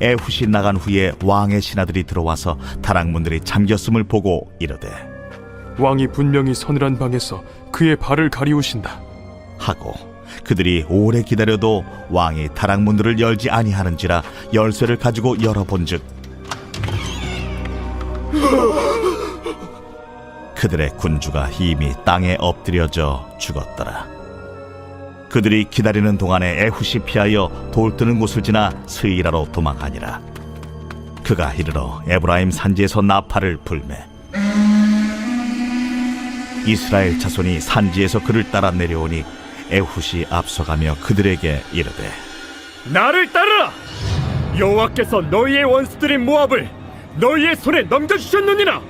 에훗이 나간 후에 왕의 신하들이 들어와서 다락문들이 잠겼음을 보고 이르되 왕이 분명히 서늘한 방에서 그의 발을 가리우신다 하고 그들이 오래 기다려도 왕이 다락문들을 열지 아니하는지라 열쇠를 가지고 열어본즉 그들의 군주가 이미 땅에 엎드려져 죽었더라. 그들이 기다리는 동안에 에훗이 피하여 돌 뜨는 곳을 지나 스이라로 도망하니라. 그가 이르러 에브라임 산지에서 나팔을 불매 이스라엘 자손이 산지에서 그를 따라 내려오니 에훗이 앞서가며 그들에게 이르되 나를 따르라! 여호와께서 너희의 원수들인 모압을 너희의 손에 넘겨주셨느니라.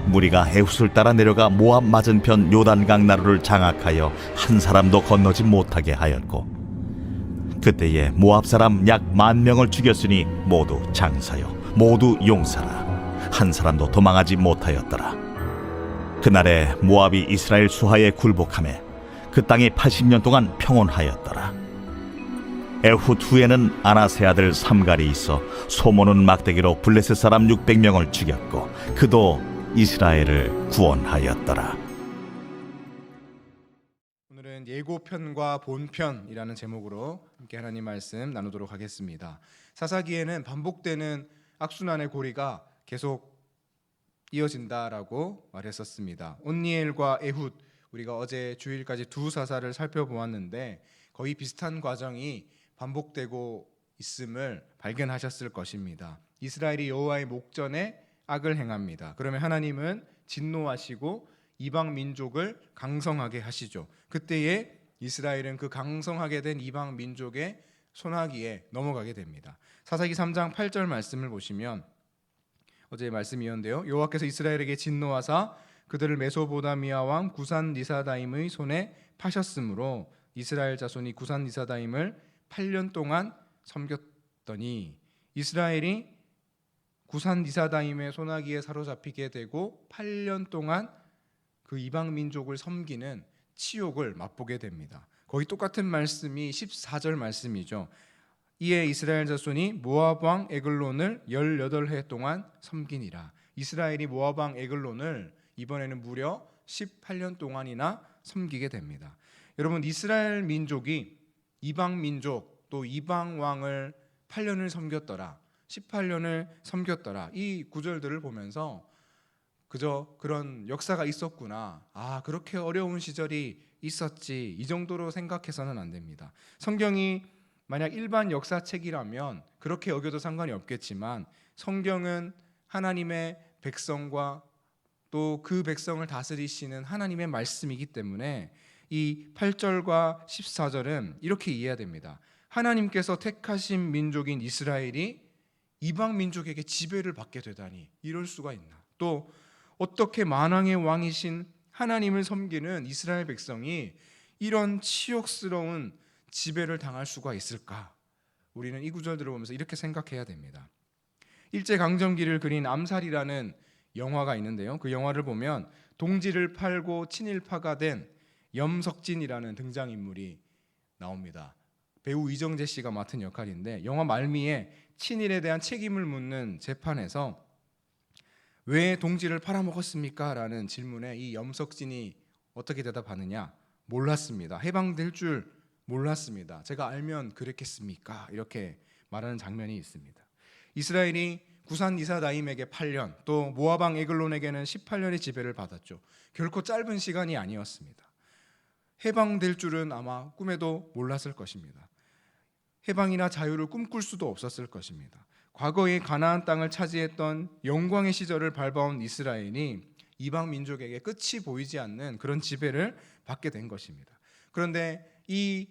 무리가 에훗을 따라 내려가 모압 맞은편 요단강 나루를 장악하여 한 사람도 건너지 못하게 하였고 그때에 모압 사람 약 10,000명을 죽였으니 모두 장사요 모두 용사라. 한 사람도 도망하지 못하였더라. 그날에 모압이 이스라엘 수하에 굴복하매 그 땅이 80년 동안 평온하였더라. 에훗 후에는 아나세 아들 삼갈이 있어 소모는 막대기로 블레셋 사람 600명을 죽였고 그도 이스라엘을 구원하였더라. 오늘은 예고편과 본편이라는 제목으로 함께 하나님 말씀 나누도록 하겠습니다. 사사기에는 반복되는 악순환의 고리가 계속 이어진다라고 말했었습니다. 온니엘과 에훗, 우리가 어제 주일까지 두 사사를 살펴보았는데 거의 비슷한 과정이 반복되고 있음을 발견하셨을 것입니다. 이스라엘이 여호와의 목전에 악을 행합니다. 그러면 하나님은 진노하시고 이방 민족을 강성하게 하시죠. 그때에 이스라엘은 그 강성하게 된 이방 민족의 손아귀에 넘어가게 됩니다. 사사기 3장 8절 말씀을 보시면 어제 말씀이었는데요. 여호와께서 이스라엘에게 진노하사 그들을 메소보다미아 왕 구산 리사다임의 손에 파셨으므로 이스라엘 자손이 구산 리사다임을 8년 동안 섬겼더니 이스라엘이 구산 리사다임의 손아귀에 사로잡히게 되고 8년 동안 그 이방 민족을 섬기는 치욕을 맛보게 됩니다. 거의 똑같은 말씀이 14절 말씀이죠. 이에 이스라엘 자손이 모압 왕 에글론을 18해 동안 섬기니라. 이스라엘이 모압 왕 에글론을 이번에는 무려 18년 동안이나 섬기게 됩니다. 여러분, 이스라엘 민족이 이방 민족 또 이방 왕을 8년을 섬겼더라, 18년을 섬겼더라, 이 구절들을 보면서 그저 그런 역사가 있었구나, 그렇게 어려운 시절이 있었지, 이 정도로 생각해서는 안 됩니다. 성경이 만약 일반 역사책이라면 그렇게 여겨도 상관이 없겠지만 성경은 하나님의 백성과 또 그 백성을 다스리시는 하나님의 말씀이기 때문에 이 8절과 14절은 이렇게 이해해야 됩니다. 하나님께서 택하신 민족인 이스라엘이 이방 민족에게 지배를 받게 되다니, 이럴 수가 있나? 또 어떻게 만왕의 왕이신 하나님을 섬기는 이스라엘 백성이 이런 치욕스러운 지배를 당할 수가 있을까? 우리는 이 구절들을 보면서 이렇게 생각해야 됩니다. 일제강점기를 그린 암살이라는 영화가 있는데요. 그 영화를 보면 동지를 팔고 친일파가 된 염석진이라는 등장인물이 나옵니다. 배우 이정재 씨가 맡은 역할인데 영화 말미에 친일에 대한 책임을 묻는 재판에서 왜 동지를 팔아먹었습니까? 라는 질문에 이 염석진이 어떻게 대답하느냐? 몰랐습니다. 해방될 줄 몰랐습니다. 제가 알면 그랬겠습니까? 이렇게 말하는 장면이 있습니다. 이스라엘이 구산 리사다임에게 8년, 또 모압 왕 에글론에게는 18년의 지배를 받았죠. 결코 짧은 시간이 아니었습니다. 해방될 줄은 아마 꿈에도 몰랐을 것입니다. 해방이나 자유를 꿈꿀 수도 없었을 것입니다. 과거에 가나안 땅을 차지했던 영광의 시절을 밟아온 이스라엘이 이방 민족에게 끝이 보이지 않는 그런 지배를 받게 된 것입니다. 그런데 이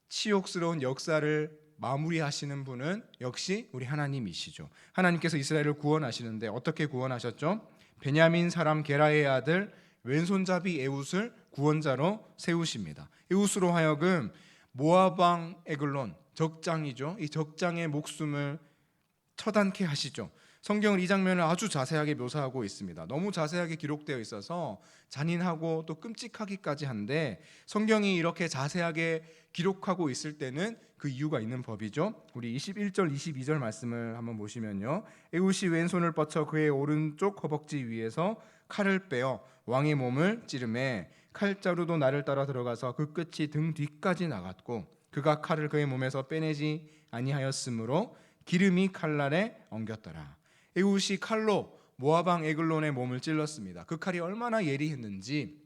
치욕스러운 역사를 마무리하시는 분은 역시 우리 하나님이시죠. 하나님께서 이스라엘을 구원하시는데 어떻게 구원하셨죠? 베냐민 사람 게라의 아들 왼손잡이 에훗을 구원자로 세우십니다. 에훗으로 하여금 모압 왕 에글론, 적장이죠. 이 적장의 목숨을 처단케 하시죠. 성경은 이 장면을 아주 자세하게 묘사하고 있습니다. 너무 자세하게 기록되어 있어서 잔인하고 또 끔찍하기까지 한데, 성경이 이렇게 자세하게 기록하고 있을 때는 그 이유가 있는 법이죠. 우리 21절 22절 말씀을 한번 보시면요, 에훗이 왼손을 뻗쳐 그의 오른쪽 허벅지 위에서 칼을 빼어 왕의 몸을 찌르매 칼자루도 나를 따라 들어가서 그 끝이 등 뒤까지 나갔고 그가 칼을 그의 몸에서 빼내지 아니하였으므로 기름이 칼날에 엉겼더라. 에훗이 칼로 모압 왕 에글론의 몸을 찔렀습니다. 그 칼이 얼마나 예리했는지,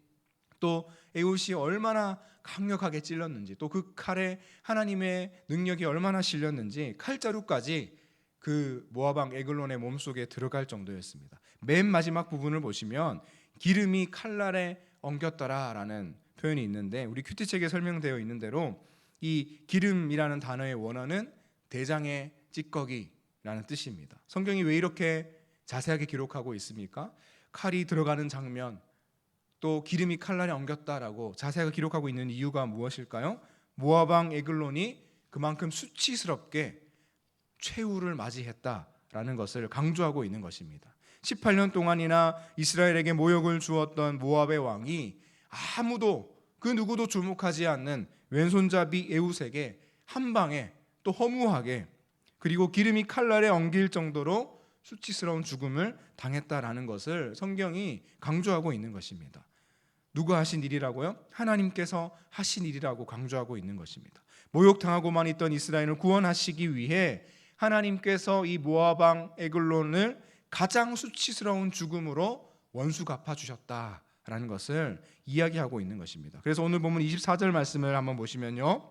또 에훗이 얼마나 강력하게 찔렀는지, 또 그 칼에 하나님의 능력이 얼마나 실렸는지 칼자루까지 그 모압 왕 에글론의 몸속에 들어갈 정도였습니다. 맨 마지막 부분을 보시면 기름이 칼날에 엉겼더라라는 표현이 있는데, 우리 큐티책에 설명되어 있는 대로 이 기름이라는 단어의 원어는 대장의 찌꺼기라는 뜻입니다. 성경이 왜 이렇게 자세하게 기록하고 있습니까? 칼이 들어가는 장면, 또 기름이 칼날에 엉겼다라고 자세하게 기록하고 있는 이유가 무엇일까요? 모압 왕 에글론이 그만큼 수치스럽게 최후를 맞이했다라는 것을 강조하고 있는 것입니다. 18년 동안이나 이스라엘에게 모욕을 주었던 모압의 왕이 아무도 그 누구도 주목하지 않는 왼손잡이 에훗에게 한 방에 또 허무하게, 그리고 기름이 칼날에 엉길 정도로 수치스러운 죽음을 당했다라는 것을 성경이 강조하고 있는 것입니다. 누가 하신 일이라고요? 하나님께서 하신 일이라고 강조하고 있는 것입니다. 모욕당하고만 있던 이스라엘을 구원하시기 위해 하나님께서 이 모압 왕 에글론을 가장 수치스러운 죽음으로 원수 갚아주셨다라는 것을 이야기하고 있는 것입니다. 그래서 오늘 본문 24절 말씀을 한번 보시면요,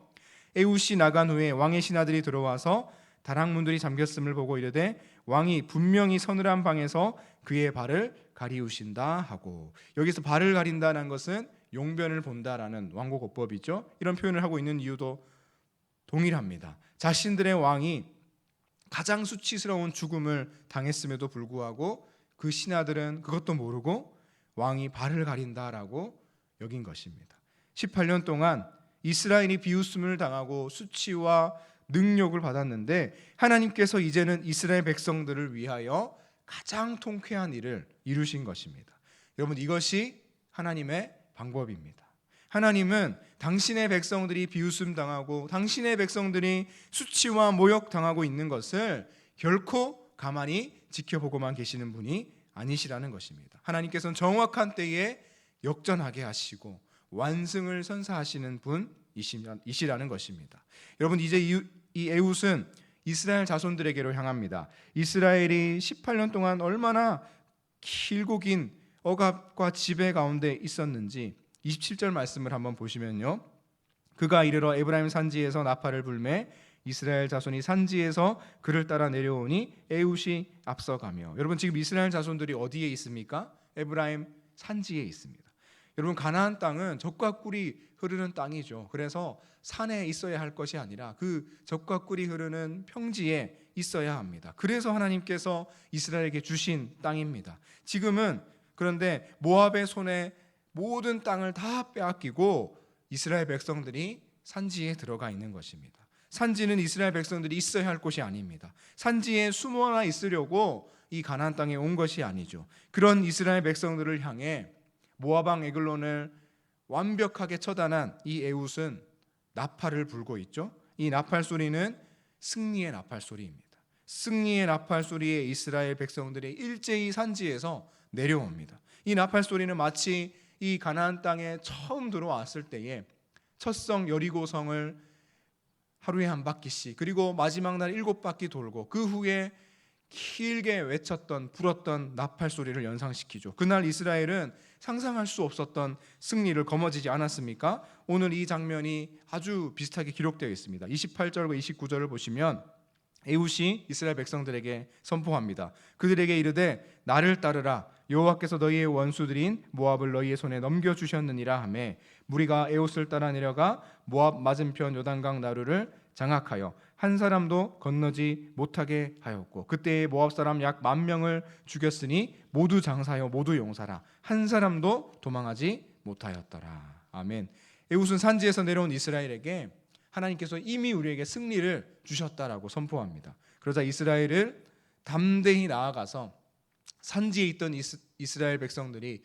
에훗이 나간 후에 왕의 신하들이 들어와서 다락문들이 잠겼음을 보고 이르되 왕이 분명히 서늘한 방에서 그의 발을 가리우신다 하고, 여기서 발을 가린다는 것은 용변을 본다라는 왕고고법이죠. 이런 표현을 하고 있는 이유도 동일합니다. 자신들의 왕이 가장 수치스러운 죽음을 당했음에도 불구하고 그 신하들은 그것도 모르고 왕이 발을 가린다라고 여긴 것입니다. 18년 동안 이스라엘이 비웃음을 당하고 수치와 능욕을 받았는데, 하나님께서 이제는 이스라엘 백성들을 위하여 가장 통쾌한 일을 이루신 것입니다. 여러분, 이것이 하나님의 방법입니다. 하나님은 당신의 백성들이 비웃음 당하고 당신의 백성들이 수치와 모욕 당하고 있는 것을 결코 가만히 지켜보고만 계시는 분이 아니시라는 것입니다. 하나님께서는 정확한 때에 역전하게 하시고 완승을 선사하시는 분이시라는 것입니다. 여러분, 이제 이 에훗은 이스라엘 자손들에게로 향합니다. 이스라엘이 18년 동안 얼마나 길고 긴 억압과 지배 가운데 있었는지 27절 말씀을 한번 보시면요, 그가 이르러 에브라임 산지에서 나팔을 불매 이스라엘 자손이 산지에서 그를 따라 내려오니 에훗이 앞서가며. 여러분, 지금 이스라엘 자손들이 어디에 있습니까? 에브라임 산지에 있습니다. 여러분, 가나안 땅은 젖과 꿀이 흐르는 땅이죠. 그래서 산에 있어야 할 것이 아니라 그 젖과 꿀이 흐르는 평지에 있어야 합니다. 그래서 하나님께서 이스라엘에게 주신 땅입니다. 지금은 그런데 모압의 손에 모든 땅을 다 빼앗기고 이스라엘 백성들이 산지에 들어가 있는 것입니다. 산지는 이스라엘 백성들이 있어야 할 곳이 아닙니다. 산지에 숨어나 있으려고 이 가나안 땅에 온 것이 아니죠. 그런 이스라엘 백성들을 향해 모압 왕 에글론을 완벽하게 처단한 이 에훗은 나팔을 불고 있죠. 이 나팔 소리는 승리의 나팔 소리입니다. 승리의 나팔 소리에 이스라엘 백성들이 일제히 산지에서 내려옵니다. 이 나팔 소리는 마치 이 가나안 땅에 처음 들어왔을 때에 첫성 여리고성을 하루에 한 바퀴씩, 그리고 마지막 날 7바퀴 돌고 그 후에 길게 외쳤던 불었던 나팔 소리를 연상시키죠. 그날 이스라엘은 상상할 수 없었던 승리를 거머쥐지 않았습니까? 오늘 이 장면이 아주 비슷하게 기록되어 있습니다. 28절과 29절을 보시면 에훗이 이스라엘 백성들에게 선포합니다. 그들에게 이르되 나를 따르라. 여호와께서 너희의 원수들인 모압을 너희의 손에 넘겨주셨느니라 하매 무리가 에훗을 따라 내려가 모압 맞은편 요단강 나루를 장악하여 한 사람도 건너지 못하게 하였고 그때에 모압 사람 약 10,000명을 죽였으니 모두 장사요 모두 용사라. 한 사람도 도망하지 못하였더라. 아멘. 에훗은 산지에서 내려온 이스라엘에게 하나님께서 이미 우리에게 승리를 주셨다라고 선포합니다. 그러자 이스라엘을 담대히 나아가서 산지에 있던 이스라엘 백성들이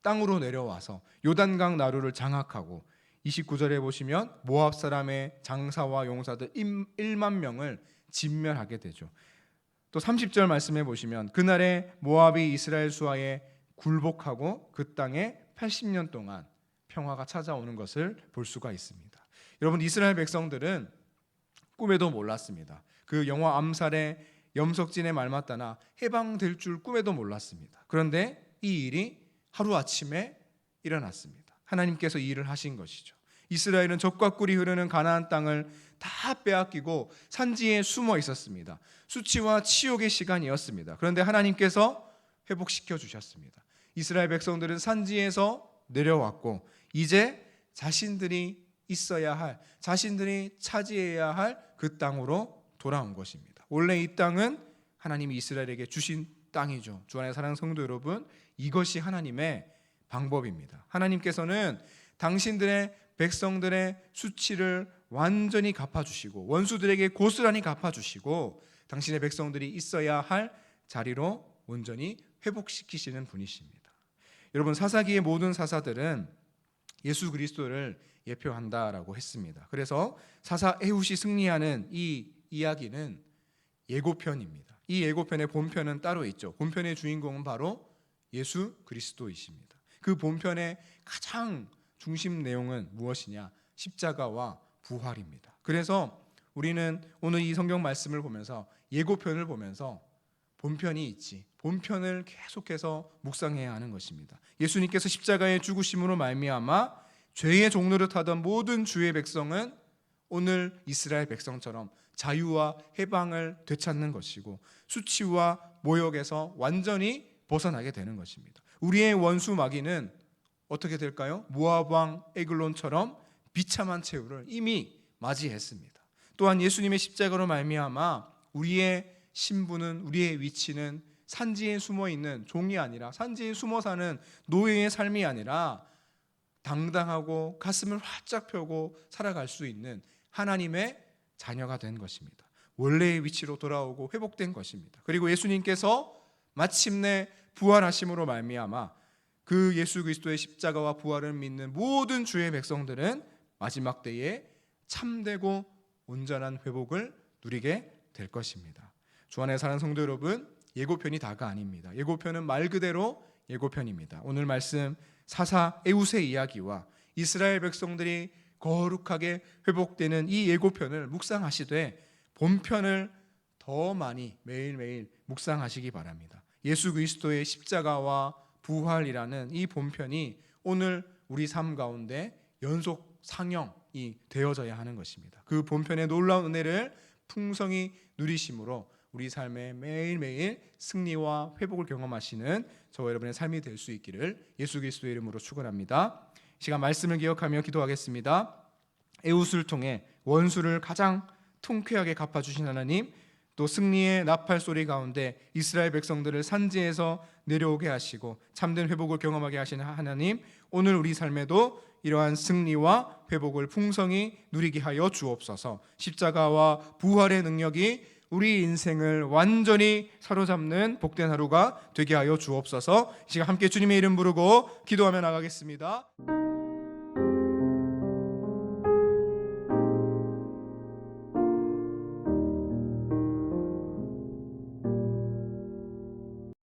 땅으로 내려와서 요단강 나루를 장악하고 29절에 보시면 모압 사람의 장사와 용사들 1만 명을 진멸하게 되죠. 또 30절 말씀해 보시면 그날에 모압이 이스라엘 수하에 굴복하고 그 땅에 80년 동안 평화가 찾아오는 것을 볼 수가 있습니다. 여러분, 이스라엘 백성들은 꿈에도 몰랐습니다. 그 영화 암살의 염석진의 말 맞다나 해방될 줄 꿈에도 몰랐습니다. 그런데 이 일이 하루아침에 일어났습니다. 하나님께서 이 일을 하신 것이죠. 이스라엘은 적과 꿀이 흐르는 가나안 땅을 다 빼앗기고 산지에 숨어 있었습니다. 수치와 치욕의 시간이었습니다. 그런데 하나님께서 회복시켜 주셨습니다. 이스라엘 백성들은 산지에서 내려왔고 이제 자신들이 있어야 할, 자신들이 차지해야 할 그 땅으로 돌아온 것입니다. 원래 이 땅은 하나님이 이스라엘에게 주신 땅이죠. 주 안에 사랑하는 성도 여러분, 이것이 하나님의 방법입니다. 하나님께서는 당신들의 백성들의 수치를 완전히 갚아주시고 원수들에게 고스란히 갚아주시고 당신의 백성들이 있어야 할 자리로 온전히 회복시키시는 분이십니다. 여러분, 사사기의 모든 사사들은 예수 그리스도를 예표한다라고 했습니다. 그래서 사사 에훗이 승리하는 이 이야기는 예고편입니다. 이 예고편의 본편은 따로 있죠. 본편의 주인공은 바로 예수 그리스도이십니다. 그 본편의 가장 중심 내용은 무엇이냐? 십자가와 부활입니다. 그래서 우리는 오늘 이 성경 말씀을 보면서 예고편을 보면서 본편이 있지, 본편을 계속해서 묵상해야 하는 것입니다. 예수님께서 십자가의 죽으심으로 말미암아 죄의 종로를 타던 모든 주의 백성은 오늘 이스라엘 백성처럼 자유와 해방을 되찾는 것이고 수치와 모욕에서 완전히 벗어나게 되는 것입니다. 우리의 원수 마귀는 어떻게 될까요? 모압 왕 에글론처럼 비참한 최후를 이미 맞이했습니다. 또한 예수님의 십자가로 말미암아 우리의 신분은, 우리의 위치는 산지에 숨어 있는 종이 아니라, 산지에 숨어 사는 노예의 삶이 아니라 당당하고 가슴을 활짝 펴고 살아갈 수 있는 하나님의 자녀가 된 것입니다. 원래의 위치로 돌아오고 회복된 것입니다. 그리고 예수님께서 마침내 부활하심으로 말미암아 그 예수 그리스도의 십자가와 부활을 믿는 모든 주의 백성들은 마지막 때에 참되고 온전한 회복을 누리게 될 것입니다. 주 안에 사는 성도 여러분, 예고편이 다가 아닙니다. 예고편은 말 그대로 예고편입니다. 오늘 말씀 사사 에훗의 이야기와 이스라엘 백성들이 거룩하게 회복되는 이 예고편을 묵상하시되 본편을 더 많이 매일매일 묵상하시기 바랍니다. 예수 그리스도의 십자가와 부활이라는 이 본편이 오늘 우리 삶 가운데 연속 상영이 되어져야 하는 것입니다. 그 본편의 놀라운 은혜를 풍성히 누리심으로 우리 삶에 매일매일 승리와 회복을 경험하시는 저와 여러분의 삶이 될 수 있기를 예수 그리스도의 이름으로 축원합니다. 시간 말씀을 기억하며 기도하겠습니다. 에훗을 통해 원수를 가장 통쾌하게 갚아주신 하나님, 또 승리의 나팔 소리 가운데 이스라엘 백성들을 산지에서 내려오게 하시고 참된 회복을 경험하게 하시는 하나님, 오늘 우리 삶에도 이러한 승리와 회복을 풍성히 누리게 하여 주옵소서. 십자가와 부활의 능력이 우리 인생을 완전히 사로잡는 복된 하루가 되게 하여 주옵소서. 이 시간 함께 주님의 이름 부르고 기도하며 나가겠습니다.